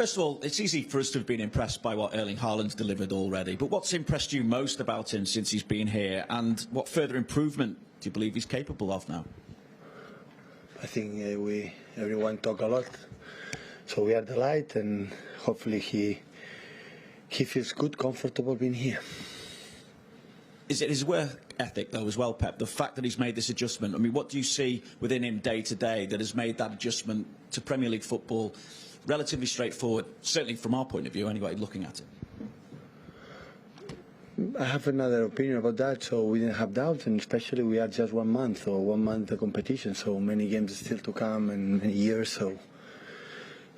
First of all, it's easy for us to have been impressed by what Erling Haaland's delivered already, but what's impressed you most about him since he's been here, and what further improvement do you believe he's capable of now? I think everyone talk a lot, so we are the light, and hopefully he feels good, comfortable being here. Is it his work ethic, though, as well, Pep? The fact that he's made this adjustment, I mean, what do you see within him day to day that has made that adjustment to Premier League football relatively straightforward, certainly from our point of view anyway, looking at it? I have another opinion about that, so we didn't have doubts, and especially we are just 1 month or 1 month of competition, so many games still to come and many years,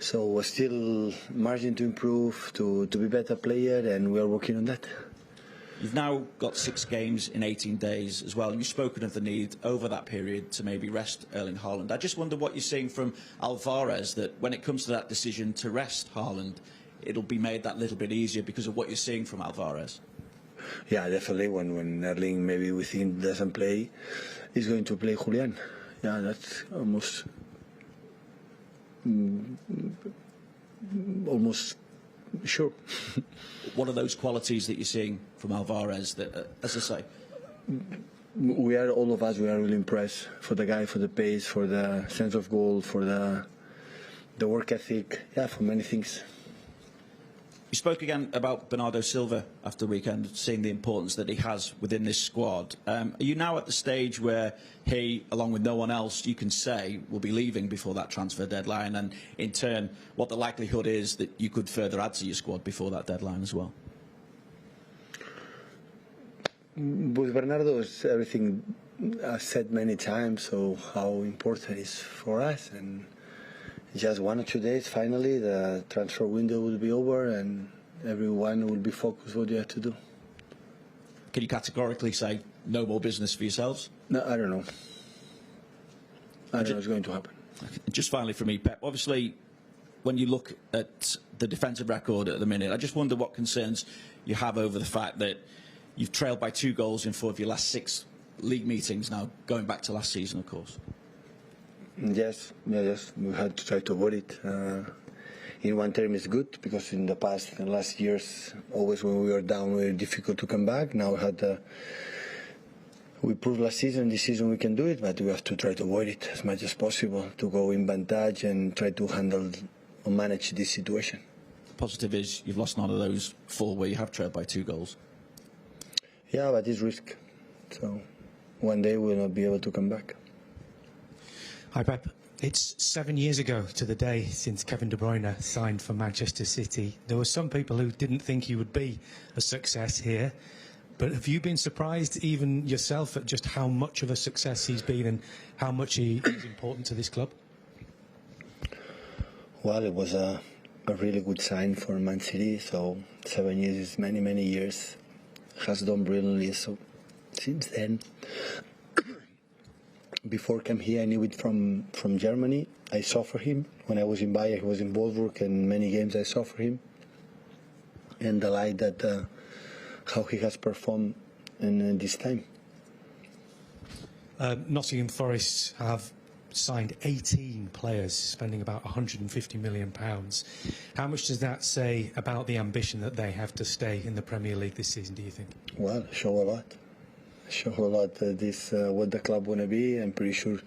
so still margin to improve, to be better player, and we are working on that. You've now got 6 games in 18 days as well, and you've spoken of the need over that period to maybe rest Erling Haaland. I just wonder what you're seeing from Alvarez, that when it comes to that decision to rest Haaland, it'll be made that little bit easier because of what you're seeing from Alvarez. Yeah, definitely. When Erling maybe we think doesn't play, he's going to play Julian. Yeah, that's almost sure. What are those qualities that you're seeing from Alvarez that, as I say? We are, all of us, we are really impressed for the guy, for the pace, for the sense of goal, for the work ethic, yeah, for many things. You spoke again about Bernardo Silva after the weekend, seeing the importance that he has within this squad. Are you now at the stage where he, along with no one else, you can say, will be leaving before that transfer deadline, and in turn, what the likelihood is that you could further add to your squad before that deadline as well? With Bernardo, it's everything I've said many times, so how important it is for us, and just 1 or 2 days, finally, the transfer window will be over and everyone will be focused on what you have to do. Can you categorically say no more business for yourselves? No, I don't know. I don't know what's going to happen. Just finally for me, Pep, obviously, when you look at the defensive record at the minute, I just wonder what concerns you have over the fact that you've trailed by 2 goals in 4 of your last 6 league meetings now, going back to last season, of course. Yes, we had to try to avoid it. In one term it's good, because in the past, in the last years, always when we were down, we were difficult to come back. Now we proved last season, this season we can do it, but we have to try to avoid it as much as possible, to go in vantage and try to handle or manage this situation. The positive is you've lost none of those 4 where you have trailed by 2 goals. Yeah, but it's risk. So one day we'll not be able to come back. Hi Pep, it's 7 years ago to the day since Kevin De Bruyne signed for Manchester City. There were some people who didn't think he would be a success here, but have you been surprised even yourself at just how much of a success he's been and how much he is important to this club? Well, it was a really good sign for Man City, so 7 years is many, many years. Has done brilliantly, so since then, before I came here, I knew it from Germany. I saw for him. When I was in Bayern, he was in Wolfsburg, and many games I saw for him. And the light that how he has performed in this time. Nottingham Forest have signed 18 players, spending about £150 million. How much does that say about the ambition that they have to stay in the Premier League this season, do you think? Well, show a lot. Show a lot what the club want to be. I'm pretty sure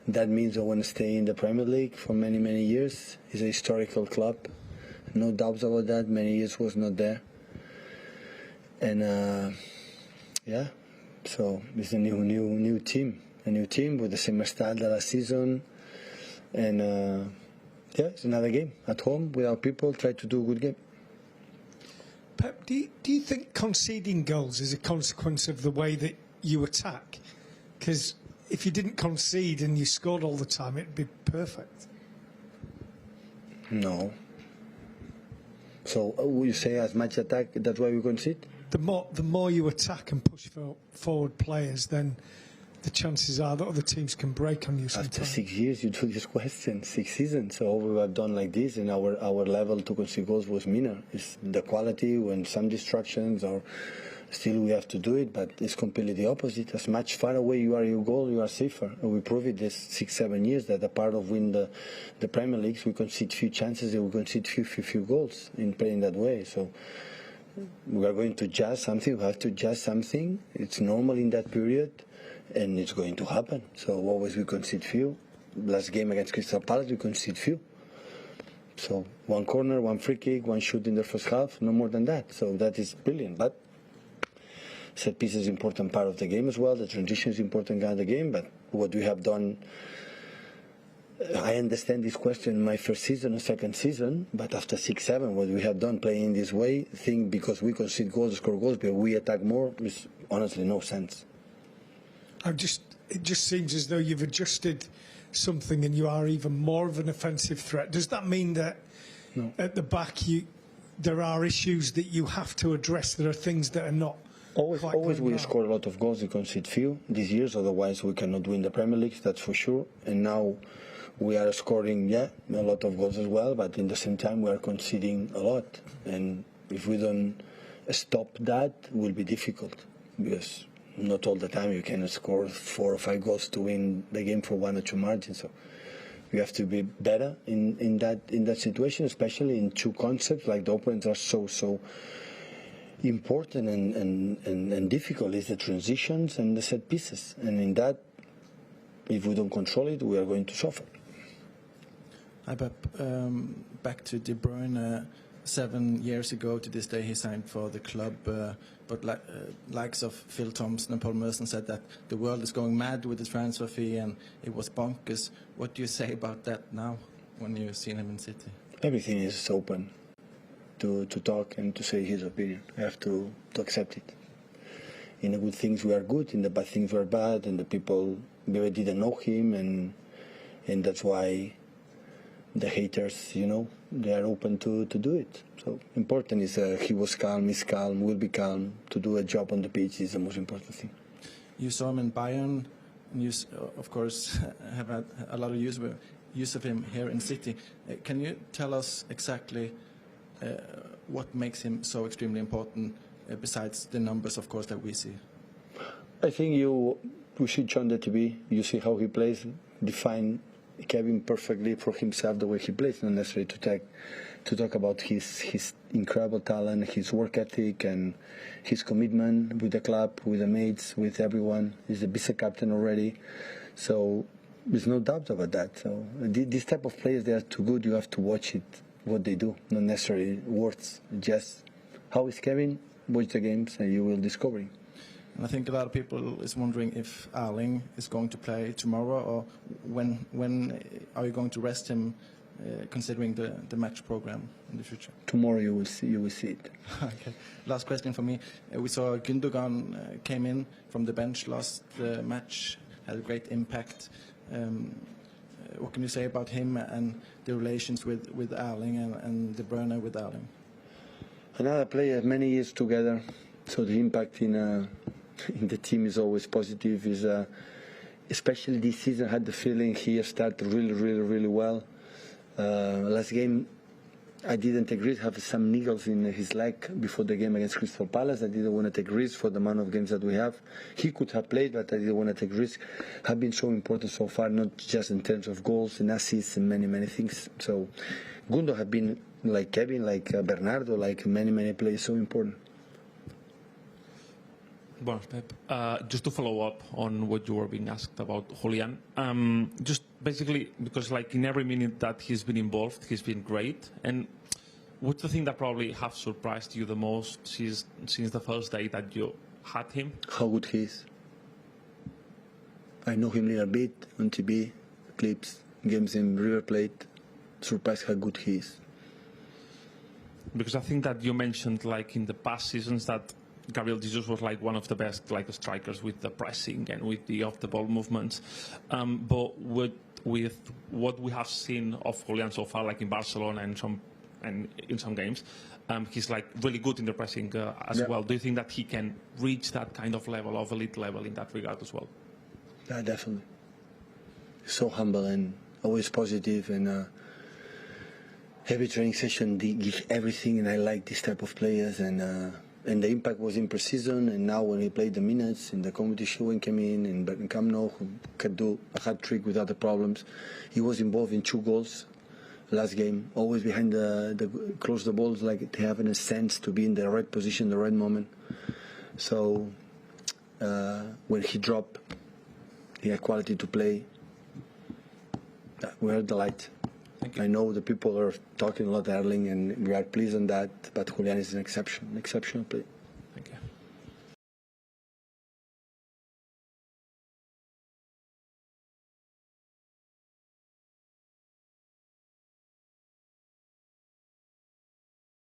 that means I want to stay in the Premier League for many, many years. It's a historical club, no doubts about that. Many years was not there, and yeah, so it's a new team, with the same style that last season, and yeah, it's another game at home with our people. Try to do a good game. Pep, do you think conceding goals is a consequence of the way that you attack? Because if you didn't concede and you scored all the time, it'd be perfect. No. So you say as much attack, that's why we concede? The more you attack and push forward players, then the chances are that other teams can break on you sometimes. After 6 years, you took this question, 6 seasons. So we have done like this, and our level to concede goals was minor. It's the quality when some distractions or Still, we have to do it, but it's completely the opposite. As much far away you are your goal, you are safer. And we prove it this 6-7 years that a part of win the Premier Leagues, we concede few chances and we concede few goals in playing that way. So we are going to adjust something. We have to adjust something. It's normal in that period, and it's going to happen. So always we concede few. Last game against Crystal Palace, we concede few. So one corner, one free kick, one shoot in the first half, no more than that. So that is brilliant. But set piece is an important part of the game as well. The transition is important part of the game. But what we have done, I understand this question in my first season or second season. But after 6-7, what we have done playing this way, think because we concede goals, score goals, but we attack more, is honestly no sense. It just seems as though you've adjusted something and you are even more of an offensive threat. Does that mean that at the back there are issues that you have to address? There are things that are not. Always we score a lot of goals, we concede few these years, otherwise we cannot win the Premier League, that's for sure. And now we are scoring, a lot of goals as well, but in the same time we are conceding a lot. And if we don't stop that, it will be difficult, because not all the time you can score 4 or 5 goals to win the game for 1 or 2 margins. So we have to be better in that situation, especially in 2 concepts like the opponents are so important and difficult is the transitions and the set pieces. And in that, if we don't control it, we are going to suffer. Hi, Pep. Back to De Bruyne. 7 years ago to this day he signed for the club, but likes of Phil Thompson and Paul Merson said that the world is going mad with the transfer fee and it was bonkers. What do you say about that now when you've seen him in City? Everything is open to talk and to say his opinion. I have to accept it. In the good things we are good, in the bad things we are bad, and the people maybe didn't know him, and that's why the haters, they are open to do it. So important is he was calm, is calm, will be calm. To do a job on the pitch is the most important thing. You saw him in Bayern, and you, of course, have had a lot of use of him here in City. Can you tell us exactly what makes him so extremely important, besides the numbers, of course, that we see? I think we should join the TV. You see how he plays, define Kevin perfectly for himself the way he plays, not necessarily to talk about his incredible talent, his work ethic, and his commitment with the club, with the mates, with everyone. He's a vice captain already, so there's no doubt about that. So these type of players, they are too good. You have to watch it, what they do, not necessarily words. Just how is Kevin? Watch the games, and you will discover him. And I think a lot of people is wondering if Erling is going to play tomorrow, or when are you going to rest him, considering the match program in the future? Tomorrow you will see it. Okay. Last question for me. We saw Gündogan came in from the bench last match, had a great impact. What can you say about him and the relations with Erling and De Bruyne with Erling? Another player, many years together, so the impact in the team is always positive. Especially this season, I had the feeling he started really well. Last game, I didn't take risks, have some niggles in his leg before the game against Crystal Palace. I didn't want to take risks for the amount of games that we have. He could have played, but I didn't want to take risks. Have been so important so far, not just in terms of goals and assists and many things. So Gundo have been like Kevin, like Bernardo, like many players, so important. Well, Pep, just to follow up on what you were being asked about Julian, just basically because like in every minute that he's been involved, he's been great. And what's the thing that probably have surprised you the most since the first day that you had him? How good he is. I know him a little bit on TV, clips, games in River Plate. Surprised how good he is. Because I think that you mentioned like in the past seasons that Gabriel Jesus was like one of the best like strikers with the pressing and with the off-the-ball movements. But with what we have seen of Julian so far, like in Barcelona and in some games, he's like really good in the pressing as well. Do you think that he can reach that kind of level, of elite level in that regard as well? Yeah, definitely. So humble and always positive, and every training session they give everything, and I like this type of players, and and the impact was in pre-season, and now when he played the minutes in the competition, when he came in Camp Nou, who could do a hat-trick without the problems. He was involved in 2 goals last game, always behind close the balls, like they have a sense to be in the right position, the right moment. So when he dropped, he had quality to play. We are delighted. I know the people are talking a lot, Erling, and we are pleased on that, but Julian is an exceptional player.